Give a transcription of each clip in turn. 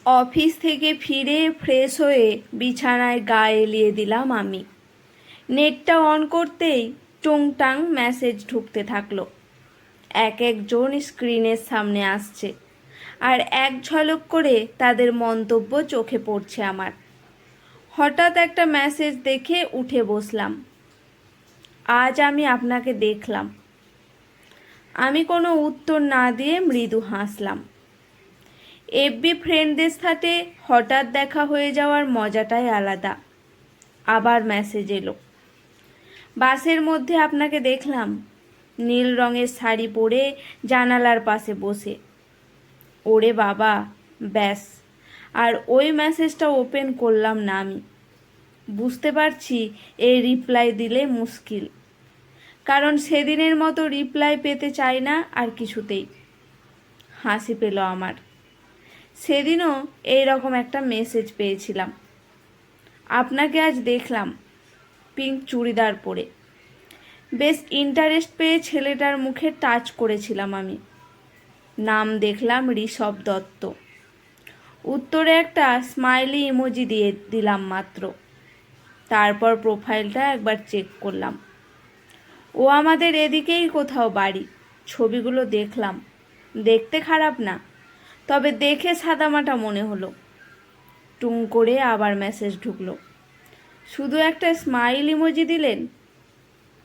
Office থেকে ফিরে fresh হয়ে বিছানায় গা এলিয়ে দিলাম আমি। নেটটা অন করতেই টুংটাং মেসেজ ঢুকতে থাকলো। এক একজন স্ক্রিনের সামনে আসছে আর এক ঝলক করে তাদের মন্তব্য চোখে পড়ছে আমার। হঠাৎ একটা মেসেজ দেখে উঠে বসলাম। আজ আমি আপনাকে দেখলাম। আমি কোনো উত্তর না দিয়ে মৃদু হাসলাম। এফবি ফ্রেন্ডদের সাথে হঠাৎ দেখা হয়ে যাওয়ার মজাটাই আলাদা। আবার মেসেজ এলো। বাসের মধ্যে আপনাকে দেখলাম, নীল রঙের শাড়ি পরে জানালার পাশে বসে। ওরে বাবা, ব্যাস। আর ওই মেসেজটা ওপেন করলাম না আমি। বুঝতে পারছি এই রিপ্লাই দিলে মুশকিল, কারণ সেদিনের মতো রিপ্লাই পেতে চাই না আর কিছুতেই। হাসি পেল আমার। সেদিনও এইরকম একটা মেসেজ পেয়েছিলাম। আপনাকে আজ দেখলাম পিঙ্ক চুড়িদার পরে। বেশ ইন্টারেস্ট পেয়ে ছেলেটার মুখে টাচ করেছিলাম আমি। নাম দেখলাম ঋষভ দত্ত। উত্তরে একটা স্মাইলি ইমোজি দিয়ে দিলাম মাত্র। তারপর প্রোফাইলটা একবার চেক করলাম। ও আমাদের এদিকেই কোথাও বাড়ি। ছবিগুলো দেখলাম, দেখতে খারাপ না, তবে দেখে সাদামাটা মনে হলো। টুং করে আবার মেসেজ ঢুকলো। শুধু একটা স্মাইল ইমোজি দিলেন,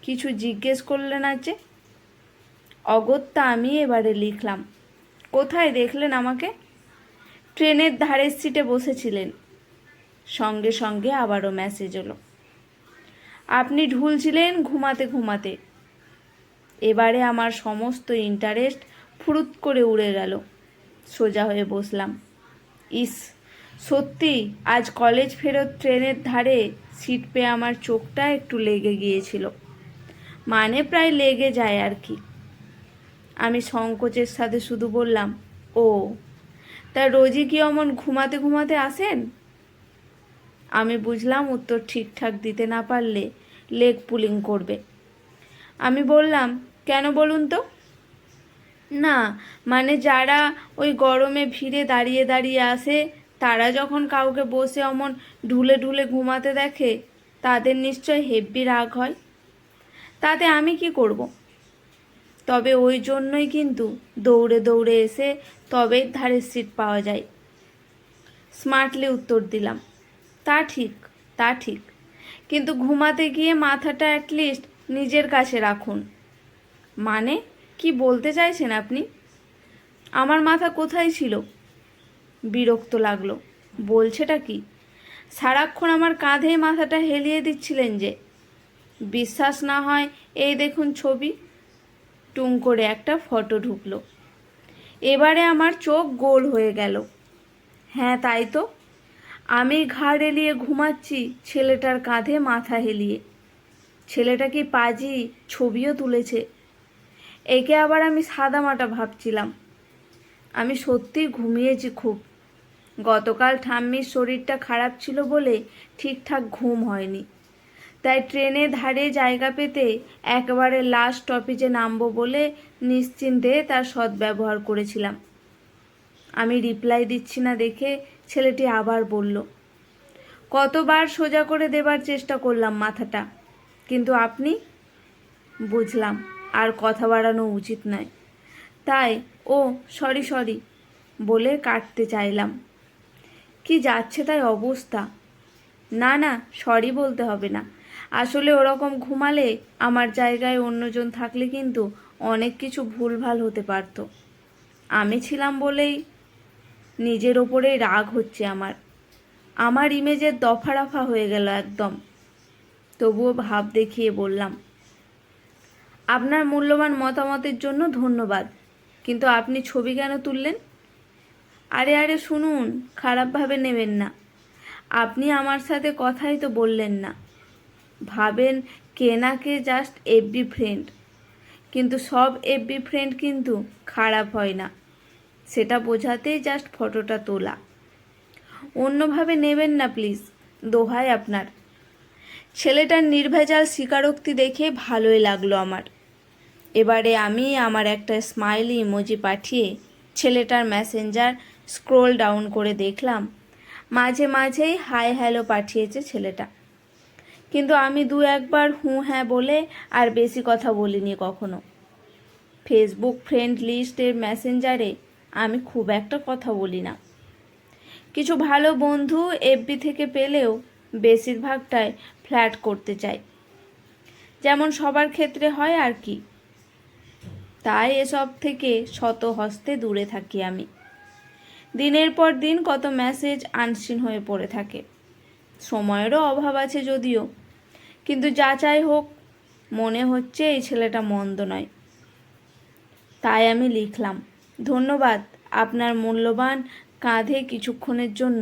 কিছু জিজ্ঞেস করলেন না যে? অগত্যা আমি এবারে লিখলাম, কোথায় দেখলেন আমাকে? ট্রেনের ধারের সিটে বসেছিলেন। সঙ্গে সঙ্গে আবারও মেসেজ এলো, আপনি ঢুলছিলেন ঘুমাতে ঘুমাতে। এবারে আমার সমস্ত ইন্টারেস্ট ফুরুত করে উড়ে গেল। সোজা হয়ে বসলাম। ইস, সত্যি আজ কলেজ ফেরত ট্রেনের ধারে সিট পেয়ে আমার চোখটা একটু লেগে গিয়েছিল। মানে প্রায় লেগে যায় আর কি। আমি সংকোচের সাথে শুধু বললাম, ও, তা রোজই কি অমন ঘুমাতে ঘুমাতে আসেন? আমি বুঝলাম উত্তর ঠিকঠাক দিতে না পারলে লেগ পুলিং করবে। আমি বললাম, কেন বলুন তো? না, মানে যারা ওই গরমে ভিড়ে দাঁড়িয়ে দাঁড়িয়ে আসে, তারা যখন কাউকে বসে অমন ঢুলে ঢুলে ঘুমাতে দেখে, তাদের নিশ্চয় হেব্বি রাগ হয়। তাতে আমি কি করব? তবে ওই জন্যই কিন্তু দৌড়ে দৌড়ে এসে তবেই ধারের সিট পাওয়া যায়। স্মার্টলি উত্তর দিলাম, তা ঠিক, তা ঠিক, কিন্তু ঘুমাতে গিয়ে মাথাটা অ্যাটলিস্ট নিজের কাছে রাখুন। মানে কি বলতে চাইছেন আপনি? আমার মাথা কোথায় ছিল? বিরক্ত লাগলো। বলছেটা কি? সারাক্ষণ আমার কাঁধেই মাথাটা হেলিয়ে দিচ্ছিলেন যে। বিশ্বাস না হয় এই দেখুন ছবি। টুং করে একটা ফটো ঢুকলো। এবারে আমার চোখ গোল হয়ে গেল। হ্যাঁ, তাই তো। আমি ঘাড় এলিয়ে ঘুমাচ্ছি ছেলেটার কাঁধে মাথা হেলিয়ে। ছেলেটা কি পাজি, ছবিও তুলেছে। একে আবার আমি সাদামাটা ভাবছিলাম। আমি সত্যিই ঘুমিয়েছি খুব। গতকাল ঠাম্মির শরীরটা খারাপ ছিল বলে ঠিকঠাক ঘুম হয়নি। তাই ট্রেনে ধারে জায়গা পেতে একেবারে লাস্ট স্টপেজে নামবো বলে নিশ্চিন্তে তার সদ্ব্যবহার করেছিলাম। আমি রিপ্লাই দিচ্ছি না দেখে ছেলেটি আবার বলল, কতবার সোজা করে দেবার চেষ্টা করলাম মাথাটা, কিন্তু আপনি। বুঝলাম আর কথা বাড়ানো উচিত নয়, তাই ও সরি সরি বলে কাটতে চাইলাম। কি যাচ্ছে তাই অবস্থা। না না, সরি বলতে হবে না। আসলে ওরকম ঘুমালে আমার জায়গায় অন্যজন থাকলে কিন্তু অনেক কিছু ভুলভাল হতে পারত। আমি ছিলাম বলেই নিজের ওপরেই রাগ হচ্ছে আমার। আমার ইমেজের দফা রফা হয়ে গেল একদম। তবুও ভাব দেখিয়ে বললাম, আপনার মূল্যবান মতামতের জন্য ধন্যবাদ, কিন্তু আপনি ছবি কেন তুললেন? আরে আরে শুনুন, খারাপভাবে নেবেন না। আপনি আমার সাথে কথাই তো বললেন না। ভাবেন কে না কে জাস্ট এফবি ফ্রেন্ড, কিন্তু সব এফবি ফ্রেন্ড কিন্তু খারাপ হয় না, সেটা বোঝাতেই জাস্ট ফটোটা তোলা। অন্যভাবে নেবেন না প্লিজ, দোহাই আপনার। ছেলেটার নির্ভেজাল স্বীকারোক্তি দেখে ভালোই লাগলো আমার। এবারে আমি আমার একটা স্মাইলি ইমোজি পাঠিয়ে ছেলেটার মেসেঞ্জার স্ক্রোল ডাউন করে দেখলাম মাঝে মাঝেই হাই হ্যালো পাঠিয়েছে ছেলেটা, কিন্তু আমি দু একবার হুঁ হ্যাঁ বলে আর বেশি কথা বলিনি কখনো। ফেসবুক ফ্রেন্ড লিস্টের মেসেঞ্জারে আমি খুব একটা কথা বলি না। কিছু ভালো বন্ধু এফবি থেকে পেলেও বেশিরভাগটাই ফ্ল্যাট করতে চাই, যেমন সবার ক্ষেত্রে হয় আর কি। তাই এসব থেকে শত হস্তে দূরে থাকি আমি। দিনের পর দিন কত মেসেজ আনসিন হয়ে পড়ে থাকে। সময়েরও অভাব আছে যদিও, কিন্তু যাচাই হোক, মনে হচ্ছে এই ছেলেটা মন্দ নয়। তাই আমি লিখলাম, ধন্যবাদ আপনার মূল্যবান কাঁধে কিছুক্ষণের জন্য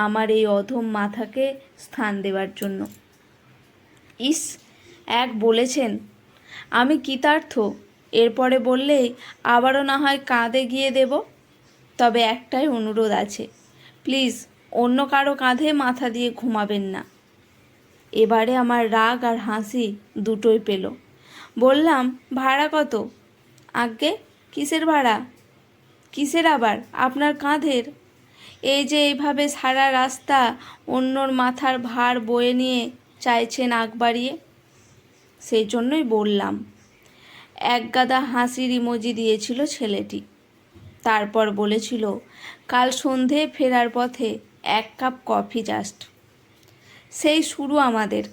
আমার এই অধম মাথাকে স্থান দেওয়ার জন্য। ইস, এক বলেছেন, আমি কৃতার্থ। এরপরে বললেই আবারও না হয় কাঁধে গিয়ে দেব। তবে একটাই অনুরোধ আছে, প্লিজ অন্য কারো কাঁধে মাথা দিয়ে ঘুমাবেন না। এবারে আমার রাগ আর হাসি দুটোই পেল। বললাম, ভাড়া কত? আজ্ঞে, কিসের ভাড়া? কিসের আবার? আপনার কাঁধের। এই যে এইভাবে সারা রাস্তা অন্যর মাথার ভার বয়ে নিয়ে চাইছেন আগ বাড়িয়ে, সেই জন্যই বললাম। এক গাদা হাসির ইমোজি দিয়েছিল ছেলেটি। তারপর বলেছিল, কাল সন্ধে ফেরার পথে 1 কাপ কফি জাস্ট। সেই শুরু আমাদের।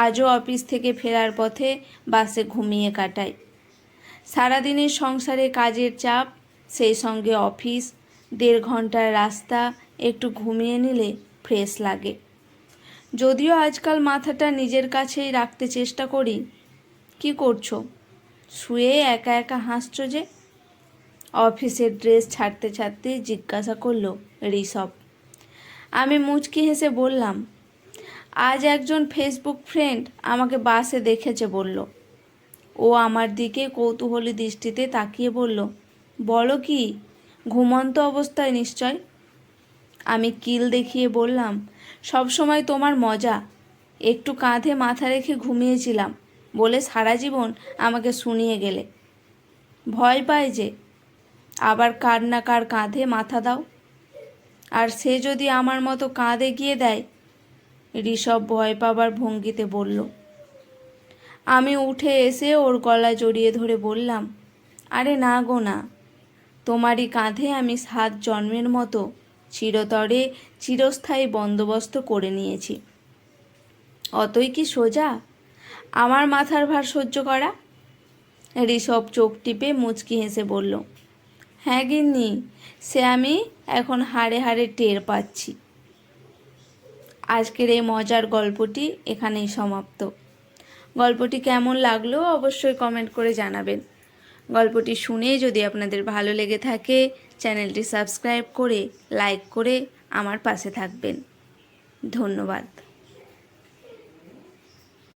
আজও অফিস থেকে ফেরার পথে বাসে ঘুমিয়ে কাটাই। সারাদিনের সংসারে কাজের চাপ, সেই সঙ্গে অফিস, 1.5 ঘন্টার রাস্তা, একটু ঘুমিয়ে নিলে ফ্রেশ লাগে। যদিও আজকাল মাথাটা নিজের কাছেই রাখতে চেষ্টা করি। কি করছো? শুয়ে একা একা হাসছো যে? অফিসের ড্রেস ছাড়তে ছাড়তে জিজ্ঞাসা করলো ঋষভ। আমি মুচকি হেসে বললাম, আজ একজন ফেসবুক ফ্রেন্ড আমাকে বাসে দেখেছে বলল। ও আমার দিকে কৌতূহলী দৃষ্টিতে তাকিয়ে বলল, বলো কি, ঘুমন্ত অবস্থায় নিশ্চয়? আমি কিল দেখিয়ে বললাম, সবসময় তোমার মজা। একটু কাঁধে মাথা রেখে ঘুমিয়েছিলাম বলে সারা জীবন আমাকে শুনিয়ে গেলে। ভয় পায় যে, আবার কার না কার কাঁধে মাথা দাও। আর সে যদি আমার মতো কাঁধে গিয়ে দেয়, ঋষভ ভয় পাবার ভঙ্গিতে বলল। আমি উঠে এসে ওর গলা জড়িয়ে ধরে বললাম, আরে না গো না, তোমারই কাঁধে আমি 7 জন্মের মতো চিরতরে চিরস্থায়ী বন্দোবস্ত করে নিয়েছি। অতই কি সোজা আমার মাথার ভার সহ্য করা? ঋষভ চোখ টিপে মুচকি হেসে বলল, হ্যাঁ গিন্নি, সে আমি এখন হাড়ে হাড়ে টের পাচ্ছি। আজকের এই মজার গল্পটি এখানেই সমাপ্ত। গল্পটি কেমন লাগলো অবশ্যই কমেন্ট করে জানাবেন। গল্পটি শুনে যদি আপনাদের ভালো লেগে থাকে, চ্যানেলটি সাবস্ক্রাইব করে লাইক করে আমার পাশে থাকবেন। ধন্যবাদ।